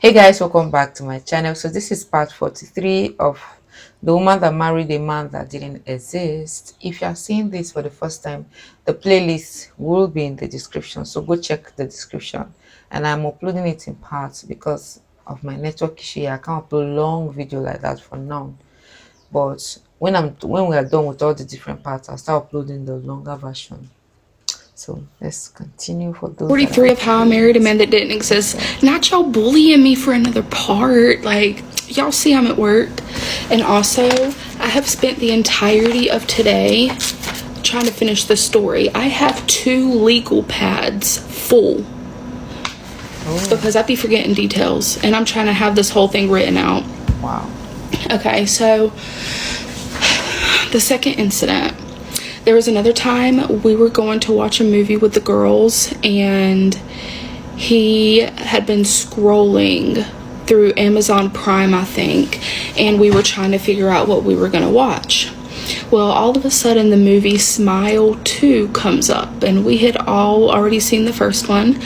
Hey guys, welcome back to my channel. So this is part 43 of the woman that married a man that didn't exist. If you are seeing this for the first time, the playlist will be in the description. So go check the description. And I'm uploading it in parts because of my network issue. I can't upload long video like that for now. But when we are done with all the different parts, I'll start uploading the longer version. So let's continue for those that 43 are of How I Married a Man That Didn't Exist. Not y'all bullying me for another part. Like, y'all see I'm at work. And also, I have spent the entirety of today trying to finish the story. I have 2 legal pads full because I be forgetting details. And I'm trying to have this whole thing written out. wow. Okay, so the second incident. There was another time we were going to watch a movie with the girls, and he had been scrolling through Amazon Prime, I think, and we were trying to figure out what we were going to watch. Well, all of a sudden the movie Smile 2 comes up, and we had all already seen the first one,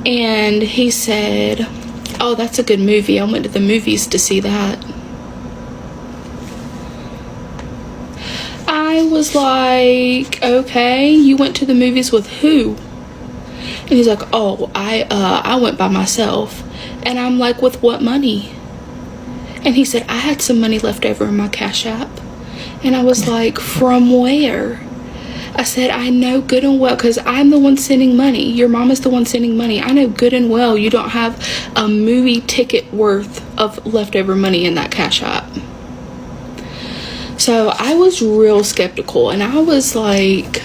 and he said, "Oh, that's a good movie. I went to the movies to see that." I was like, "Okay, you went to the movies with who?" And he's like, "Oh, I went by myself." And I'm like, "With what money?" And he said, "I had some money left over in my Cash App." And I was like, "From where?" I said, "I know good and well, because I'm the one sending money. Your mom is the one sending money. I know good and well you don't have a movie ticket worth of leftover money in that Cash App." So I was real skeptical, and I was like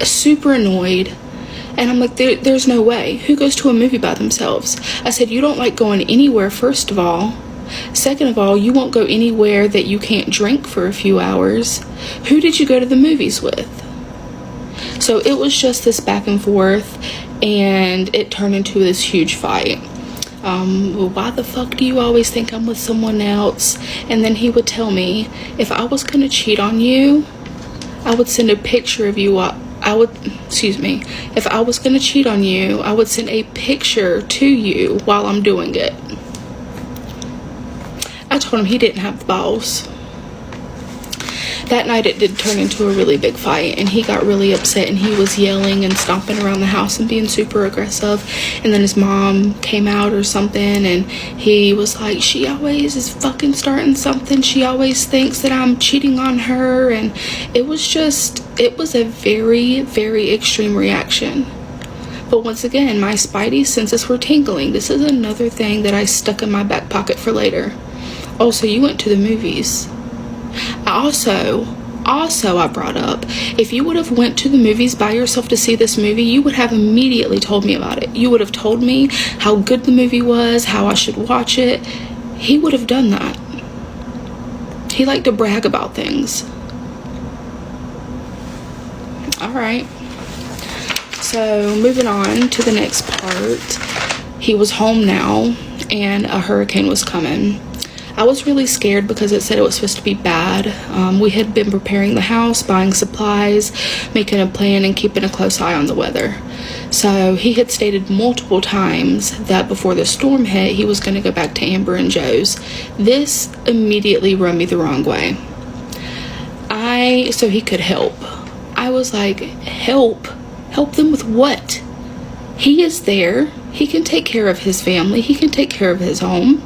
super annoyed. And I'm like, there's no way. Who goes to a movie by themselves? I said, "You don't like going anywhere, first of all. Second of all, you won't go anywhere that you can't drink for a few hours. Who did you go to the movies with?" So it was just this back and forth, and it turned into this huge fight. Well, why the fuck do you always think I'm with someone else? And then he would tell me, if I was gonna cheat on you, I would send a picture of you. If I was gonna cheat on you, I would send a picture to you while I'm doing it. I told him he didn't have the balls. That night it did turn into a really big fight, and he got really upset, and he was yelling and stomping around the house and being super aggressive. And then his mom came out or something, and he was like, "She always is fucking starting something. She always thinks that I'm cheating on her." And it was a very, very extreme reaction. But once again, my spidey senses were tingling. This is another thing that I stuck in my back pocket for later. Also, you went to the movies. Also, I brought up, if you would have went to the movies by yourself to see this movie, you would have immediately told me about it. You would have told me how good the movie was, how I should watch it. He would have done that. He liked to brag about things. All right. So moving on to the next part. He was home now, and a hurricane was coming. I was really scared because it said it was supposed to be bad. We had been preparing the house, buying supplies, making a plan, and keeping a close eye on the weather. So he had stated multiple times that before the storm hit, he was going to go back to Amber and Joe's. This immediately rubbed me the wrong way. So he could help. I was like, help? Help them with what? He is there. He can take care of his family. He can take care of his home.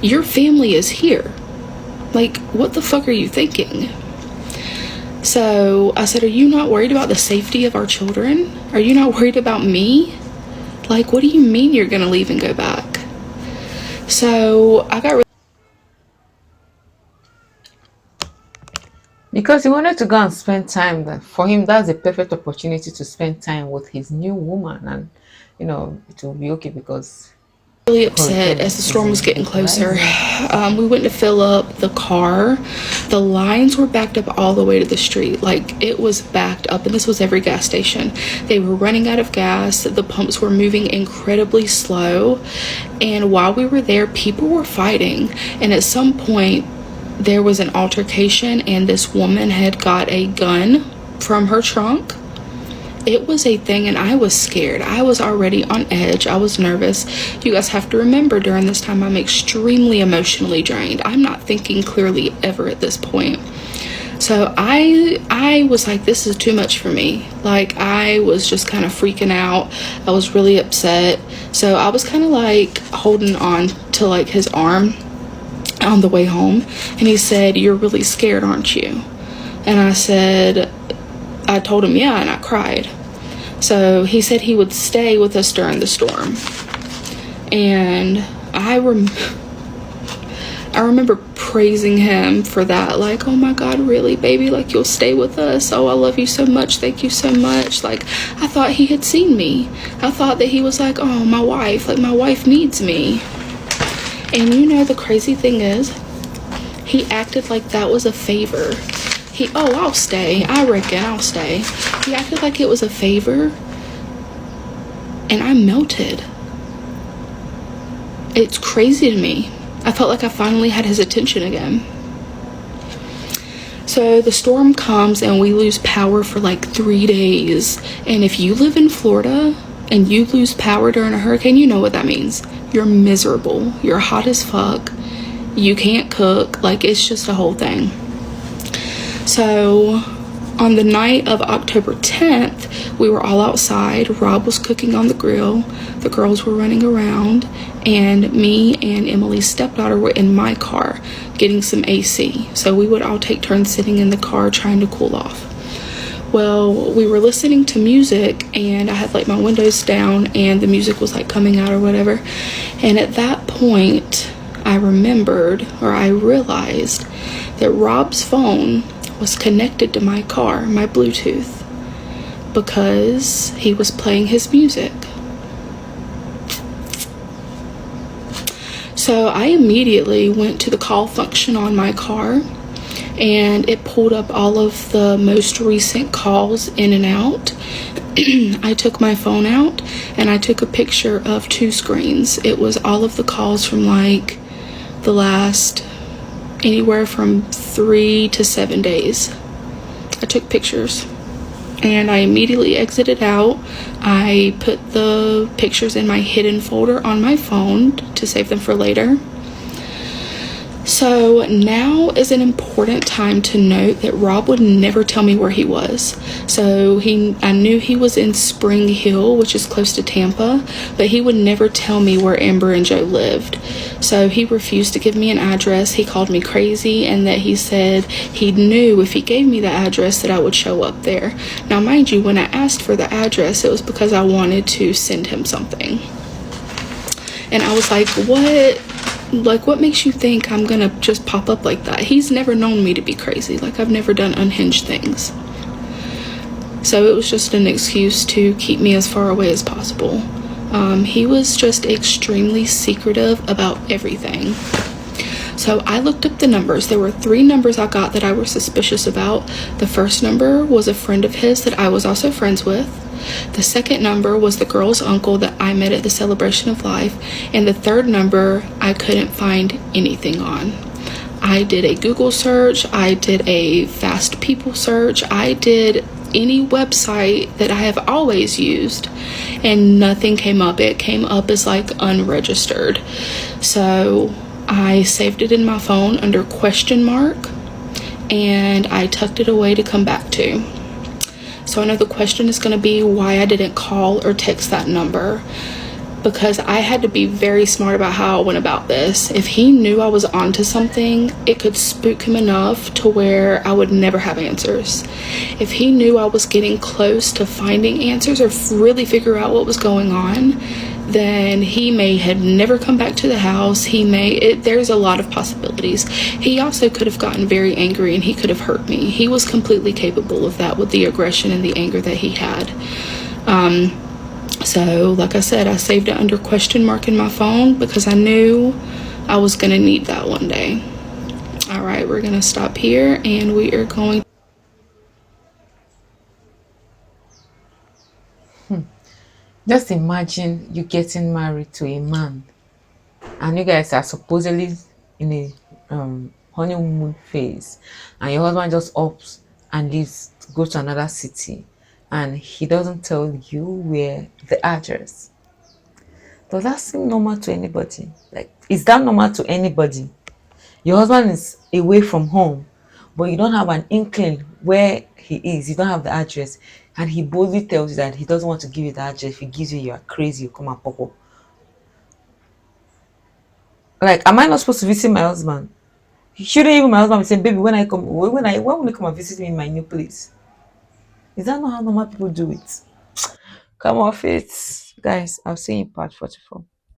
Your family is here. Like, what the fuck are you thinking? So I said, "Are you not worried about the safety of our children? Are you not worried about me? Like, what do you mean you're gonna leave and go back?" So I got Because he wanted to go and spend time. For him, that's a perfect opportunity to spend time with his new woman, and it will be okay because really upset as the storm was getting closer. We went to fill up the car. The lines were backed up all the way to the street. Like, it was backed up, and this was every gas station. They were running out of gas. The pumps were moving incredibly slow. And while we were there, people were fighting. And at some point, there was an altercation, and this woman had got a gun from her trunk it was a thing, and I was scared. I was already on edge. I was nervous. You guys have to remember, during this time, I'm extremely emotionally drained. I'm not thinking clearly ever at this point. So I was like, this is too much for me. Like, I was just kind of freaking out. I was really upset. So I was kind of like holding on to like his arm on the way home, and he said, "You're really scared, aren't you?" And I told him, yeah, and I cried. So he said he would stay with us during the storm. And I remember praising him for that. Like, "Oh my God, really, baby? Like, you'll stay with us? Oh, I love you so much. Thank you so much." Like, I thought he had seen me. I thought that he was like, "Oh, my wife. Like, my wife needs me." And you know, the crazy thing is, he acted like that was a favor. I'll stay. I reckon I'll stay. He acted like it was a favor. And I melted. It's crazy to me. I felt like I finally had his attention again. So the storm comes and we lose power for like 3 days. And if you live in Florida and you lose power during a hurricane, you know what that means. You're miserable. You're hot as fuck. You can't cook. Like, it's just a whole thing. So on the night of October 10th, we were all outside. Rob was cooking on the grill. The girls were running around. And me and Emily's stepdaughter were in my car getting some AC. So we would all take turns sitting in the car trying to cool off. Well, we were listening to music, and I had like my windows down and the music was like coming out or whatever. And at that point, I realized that Rob's phone was connected to my car, my Bluetooth, because he was playing his music. So I immediately went to the call function on my car, and it pulled up all of the most recent calls in and out. I took my phone out and I took a picture of 2 screens. It was all of the calls from like the last anywhere from 3 to 7 days. I took pictures and I immediately exited out. I put the pictures in my hidden folder on my phone to save them for later. So now is an important time to note that Rob would never tell me where he was. So I knew he was in Spring Hill, which is close to Tampa, but he would never tell me where Amber and Joe lived. So he refused to give me an address. He called me crazy, and that he said he knew if he gave me the address that I would show up there. Now, mind you, when I asked for the address, it was because I wanted to send him something. And I was like, what? Like, what makes you think I'm gonna just pop up like that? He's never known me to be crazy. Like, I've never done unhinged things. So it was just an excuse to keep me as far away as possible. He was just extremely secretive about everything. So I looked up the numbers. There were 3 numbers I got that I was suspicious about. The first number was a friend of his that I was also friends with. The second number was the girl's uncle that I met at the Celebration of Life. And the third number I couldn't find anything on. I did a Google search. I did a Fast People search. I did any website that I have always used, and nothing came up. It came up as like unregistered. So I saved it in my phone under question mark, and I tucked it away to come back to. So I know the question is going to be why I didn't call or text that number, because I had to be very smart about how I went about this. If he knew I was onto something, it could spook him enough to where I would never have answers. If he knew I was getting close to finding answers or really figure out what was going on, then he may have never come back to the house. There's a lot of possibilities. He also could have gotten very angry and he could have hurt me. He was completely capable of that with the aggression and the anger that he had. So like I said, I saved it under question mark in my phone because I knew I was going to need that one day. All right, we're going to stop here and we are going. Just imagine you getting married to a man and you guys are supposedly in a honeymoon phase, and your husband just ups and leaves to go to another city. and he doesn't tell you where the address. Does that seem normal to anybody? Like, is that normal to anybody? Your husband is away from home, but you don't have an inkling where he is. You don't have the address, and he boldly tells you that he doesn't want to give you the address. If he gives you, you are crazy. You come and pop up. Like, am I not supposed to visit my husband? Shouldn't even my husband be saying, "Baby, when will you come and visit me in my new place?" Is that not how normal people do it? Come off it, guys. I'll see you in part 44.